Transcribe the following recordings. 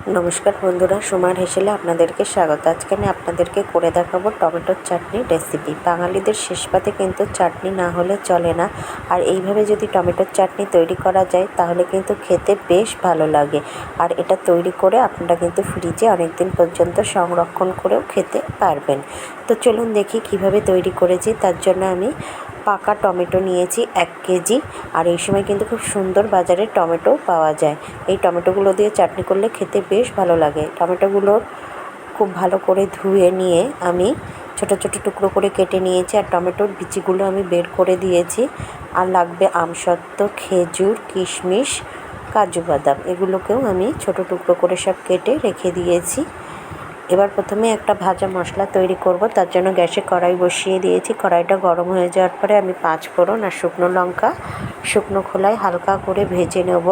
নমস্কার বন্ধুরা, সুমার হেসেলে আপনাদেরকে স্বাগত। আজকে আমি আপনাদেরকে করে দেখাবো টমেটোর চাটনির রেসিপি। বাঙালিদের শেষ পাতে কিন্তু চাটনি না হলে চলে না। আর এইভাবে যদি টমেটোর চাটনি তৈরি করা যায় তাহলে কিন্তু খেতে বেশ ভালো লাগে। আর এটা তৈরি করে আপনারা কিন্তু ফ্রিজে অনেক দিন পর্যন্ত সংরক্ষণ করেও খেতে পারবেন। তো চলুন দেখি কিভাবে তৈরি করেছি। তার জন্য আমি পাকা টমেটো নিয়েছি 1 কেজি। আর এই সময় কিন্তু খুব সুন্দর বাজারে টমেটো পাওয়া যায়। এই টমেটোগুলো দিয়ে চাটনি করলে খেতে বেশ ভালো লাগে। টমেটোগুলো খুব ভালো করে ধুয়ে নিয়ে আমি ছোট ছোট টুকরো করে কেটে নিয়েছি। আর টমেটোর বিচিগুলো আমি বের করে দিয়েছি। আর লাগবে আমসত্ত্ব, খেজুর, কিশমিশ, কাজু বাদাম, এগুলোকেও আমি ছোট টুকরো করে সব কেটে রেখে দিয়েছি। এবার প্রথমে একটা ভাজা মশলা তৈরি করব। তার জন্য গ্যাসে কড়াই বসিয়ে দিয়েছি। কড়াইটা গরম হয়ে যাওয়ার পরে আমি 5 ফোড়ন আর শুকনো লঙ্কা শুকনো খোলায় হালকা করে ভেজে নেব।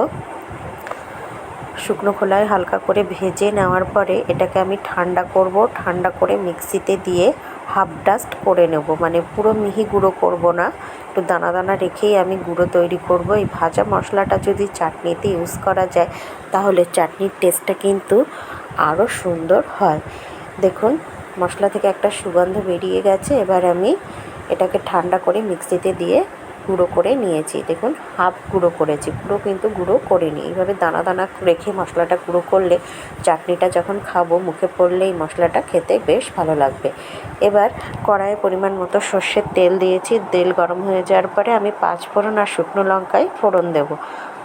শুকনো খোলায় হালকা করে ভেজে নেওয়ার পরে এটাকে আমি ঠান্ডা করব। ঠান্ডা করে মিক্সিতে দিয়ে হাফ ডাস্ট করে নেব, মানে পুরো মিহি গুঁড়ো করব না, একটু দানা দানা রেখেই আমি গুঁড়ো তৈরি করব। এই ভাজা মশলাটা যদি চাটনিতে ইউজ করা যায় তাহলে চাটনির টেস্টটা কিন্তু আরও সুন্দর হয়। দেখুন মশলা থেকে একটা সুগন্ধ বেরিয়ে গেছে। এবার আমি এটাকে ঠান্ডা করে মিক্সিতে দিয়ে গুঁড়ো করে নিয়েছি। দেখুন হাফ গুঁড়ো করেছি, পুরো কিন্তু গুঁড়ো করিনি। এইভাবে দানা দানা রেখে মশলাটা গুঁড়ো করলে চাটনিটা যখন খাবো মুখে পড়লে এই মশলাটা খেতে বেশ ভালো লাগবে। এবার কড়াইয়ে পরিমাণ মতো সর্ষের তেল দিয়েছি। তেল গরম হয়ে যাওয়ার পরে আমি 5 ফোড়ন আর শুকনো লঙ্কায় ফোড়ন দেবো।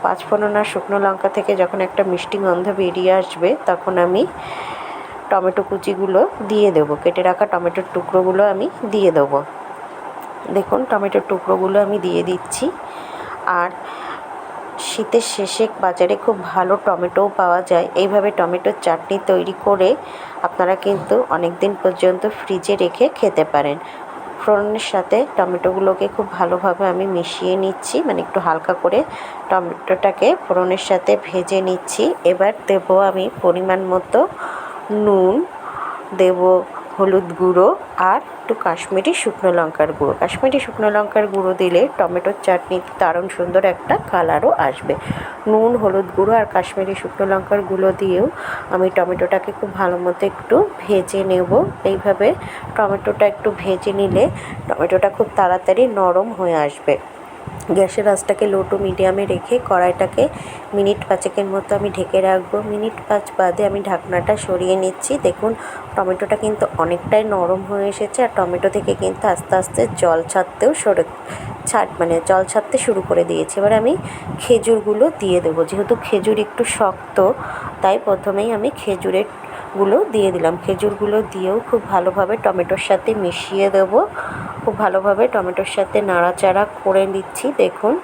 5 ফোড়ন আর শুকনো লঙ্কা থেকে যখন একটা মিষ্টি গন্ধ বেরিয়ে আসবে তখন আমি টমেটো কুচিগুলো দিয়ে দেবো। কেটে রাখা টমেটোর টুকরোগুলো আমি দিয়ে দেবো। দেখুন টমেটোর টুকরোগুলো আমি দিয়ে দিচ্ছি। আর শীতের শেষে বাজারে খুব ভালো টমেটোও পাওয়া যায়। এইভাবে টমেটোর চাটনি তৈরি করে আপনারা কিন্তু অনেক দিন পর্যন্ত ফ্রিজে রেখে খেতে পারেন। ফোড়নের সাথে টমেটোগুলোকে খুব ভালোভাবে আমি মিশিয়ে নিচ্ছি, মানে একটু হালকা করে টমেটোটাকে ফোড়নের সাথে ভেজে নিচ্ছি। এবার দেবো আমি পরিমাণ মতো নুন, দেব হলুদ গুঁড়ো আর একটু কাশ্মীরি শুকনো লঙ্কার গুঁড়ো। কাশ্মীরি শুকনো লঙ্কার গুঁড়ো দিলে টমেটোর চাটনিতে দারুণ সুন্দর একটা কালারও আসবে। নুন, হলুদ গুঁড়ো আর কাশ্মীরি শুকনো লঙ্কার গুঁড়ো দিয়েও আমি টমেটোটাকে খুব ভালো মতো একটু ভেজে নেব। এইভাবে টমেটোটা একটু ভেজে নিলে টমেটোটা খুব তাড়াতাড়ি নরম হয়ে আসবে। গ্যাসের আঁচটাকে লো টু মিডিয়ামে রেখে কড়াইটাকে মিনিট 5 মতো আমি ঢেকে রাখবো। মিনিট 5 বাদে আমি ঢাকনাটা সরিয়ে নিচ্ছি। দেখুন টমেটোটা কিন্তু অনেকটাই নরম হয়ে এসেছে। আর টমেটো থেকে কিন্তু আস্তে আস্তে জল জল ছাড়তে শুরু করে দিয়েছে। এবার আমি খেজুরগুলো দিয়ে দেবো। যেহেতু খেজুর একটু শক্ত তাই প্রথমেই আমি খেজুরগুলো দিয়ে দিলাম। খেজুরগুলো দিয়েও খুব ভালোভাবে টমেটোর সাথে মিশিয়ে দেবো। খুব ভালোভাবে টমেটোর সাথে নাড়াচাড়া করে নিচ্ছি। দেখুন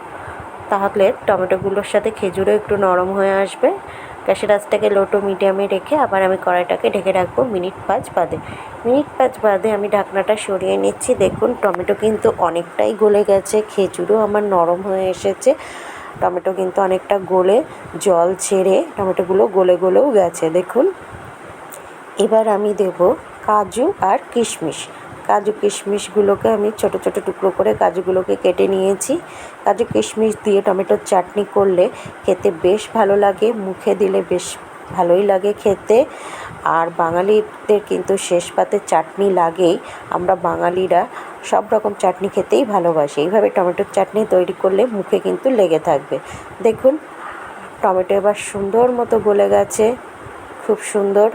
তাহলে টমেটোগুলোর সাথে খেজুরও একটু নরম হয়ে আসবে। গ্যাসের আঁচটাকে লো টু মিডিয়ামে রেখে আবার আমি কড়াইটাকে ঢেকে রাখবো মিনিট 5 বাদে। মিনিট 5 বাদে আমি ঢাকনাটা সরিয়ে নিচ্ছি। দেখুন টমেটো কিন্তু অনেকটাই গলে গেছে, খেজুরও আমার নরম হয়ে এসেছে। টমেটো কিন্তু অনেকটা গলে জল ছেড়ে টমেটোগুলো গলেও গেছে। দেখুন এবার আমি দেব কাজু আর কিশমিশ। কাজু কিশমিশগুলোকে আমি ছোট ছোট টুকরো করে কাজুগুলোকে কেটে নিয়েছি। কাজু কিশমিশ দিয়ে টমেটোর চাটনি করলে খেতে বেশ ভালো লাগে, মুখে দিলে বেশ ভালোই লাগে খেতে। আর বাঙালিদের কিন্তু শেষ পাতে চাটনি লাগেই। আমরা বাঙালিরা সব রকম চাটনি খেতেই ভালোবাসি। এইভাবে টমেটোর চাটনি তৈরি করলে মুখে কিন্তু লেগে থাকবে। দেখুন টমেটো এবার সুন্দর মতো গলে গেছে, খুব সুন্দর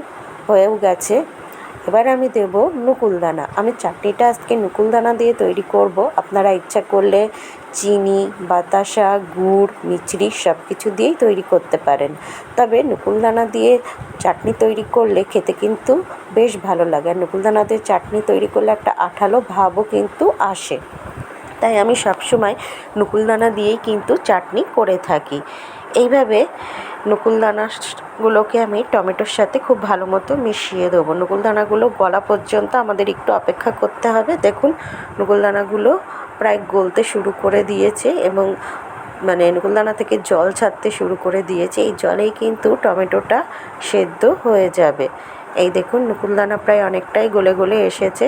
হয়েও গেছে। এবার আমি দেব নকুলদানা। আমি চাটনিটা আজকে নকুলদানা দিয়ে তৈরি করব। আপনারা ইচ্ছা করলে চিনি, বাতাসা, গুড়, মিছরি সব কিছু দিয়েই তৈরি করতে পারেন। তবে নকুলদানা দিয়ে চাটনি তৈরি করলে খেতে কিন্তু বেশ ভালো লাগে। আর নকুলদানা দিয়ে চাটনি তৈরি করলে একটা আঠালো ভাবও কিন্তু আসে। তাই আমি সবসময় নকুলদানা দিয়েই কিন্তু চাটনি করে থাকি। এইভাবে নকুলদানাগুলোকে আমি টমেটোর সাথে খুব ভালো মতো মিশিয়ে দেবো। নকুলদানাগুলো গলা পর্যন্ত আমাদের একটু অপেক্ষা করতে হবে। দেখুন নকুলদানাগুলো প্রায় গলতে শুরু করে দিয়েছে এবং নকুলদানা থেকে জল ছাড়তে শুরু করে দিয়েছে। এই জলেই কিন্তু টমেটোটা সেদ্ধ হয়ে যাবে। এই দেখুন নকুলদানা প্রায় অনেকটাই গলে এসেছে।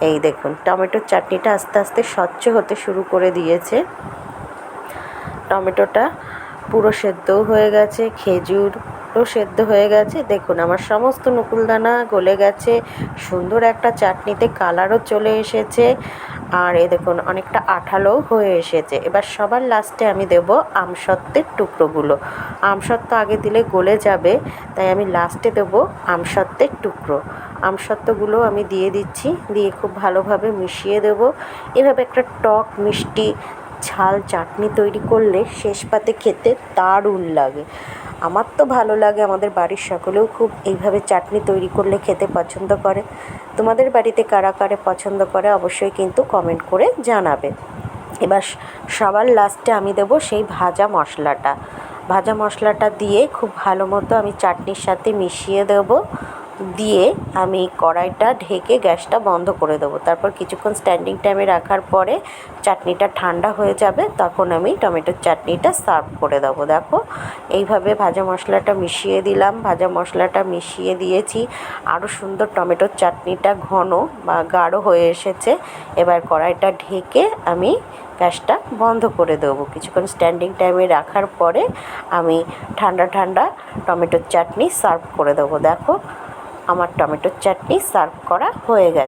এই দেখুন টমেটোর চাটনিটা আস্তে আস্তে স্বচ্ছ হতে শুরু করে দিয়েছে। টমেটোটা পুরো সেদ্ধও হয়ে গেছে। খেজুর, সেদ্ধ হয়ে গেছে। দেখুন আমার সমস্ত নকুলদানা গলে গেছে, সুন্দর একটা চাটনিতে কালারও চলে এসেছে, আর এ দেখুন অনেকটা আঠালোও হয়ে এসেছে। এবার সবার লাস্টে আমি দেব আমসত্ত্বের টুকরোগুলো। আমসত্ত্ব আগে দিলে গলে যাবে, তাই আমি লাস্টে দেব আমসত্ত্বের টুকরো। আমসত্ত্বগুলো আমি দিয়ে দিচ্ছি, দিয়ে খুব ভালোভাবে মিশিয়ে দেব। এভাবে একটা টক মিষ্টি ঝাল চাটনি তৈরি করলে শেষ পাতে খেতে দারুণ লাগে। আমার তো ভালো লাগে, আমাদের বাড়ির সকলেও খুব এইভাবে চাটনি তৈরি করলে খেতে পছন্দ করে। তোমাদের বাড়িতে কারা কারা পছন্দ করে অবশ্যই কিন্তু কমেন্ট করে জানাবে। এবার সবার লাস্টে আমি দেব সেই ভাজা মশলাটা। ভাজা মশলাটা দিয়ে খুব ভালো মতো আমি চাটনির সাথে মিশিয়ে দেব, দিয়ে আমি কড়াইটা ঢেকে গ্যাসটা বন্ধ করে দেবো। তারপর কিছুক্ষণ স্ট্যান্ডিং টাইমে রাখার পরে চাটনিটা ঠান্ডা হয়ে যাবে, তখন আমি টমেটোর চাটনিটা সার্ভ করে দেবো। দেখো এইভাবে ভাজা মশলাটা মিশিয়ে দিলাম, ভাজা মশলাটা মিশিয়ে দিয়েছি, আরও সুন্দর টমেটোর চাটনিটা ঘন বা গাঢ় হয়ে এসেছে। এবার কড়াইটা ঢেকে আমি গ্যাসটা বন্ধ করে দেবো। কিছুক্ষণ স্ট্যান্ডিং টাইমে রাখার পরে আমি ঠান্ডা ঠান্ডা টমেটোর চাটনি সার্ভ করে দেবো। দেখো আমার টমেটোর চাটনি সার্ভ করা হয়ে গেছে।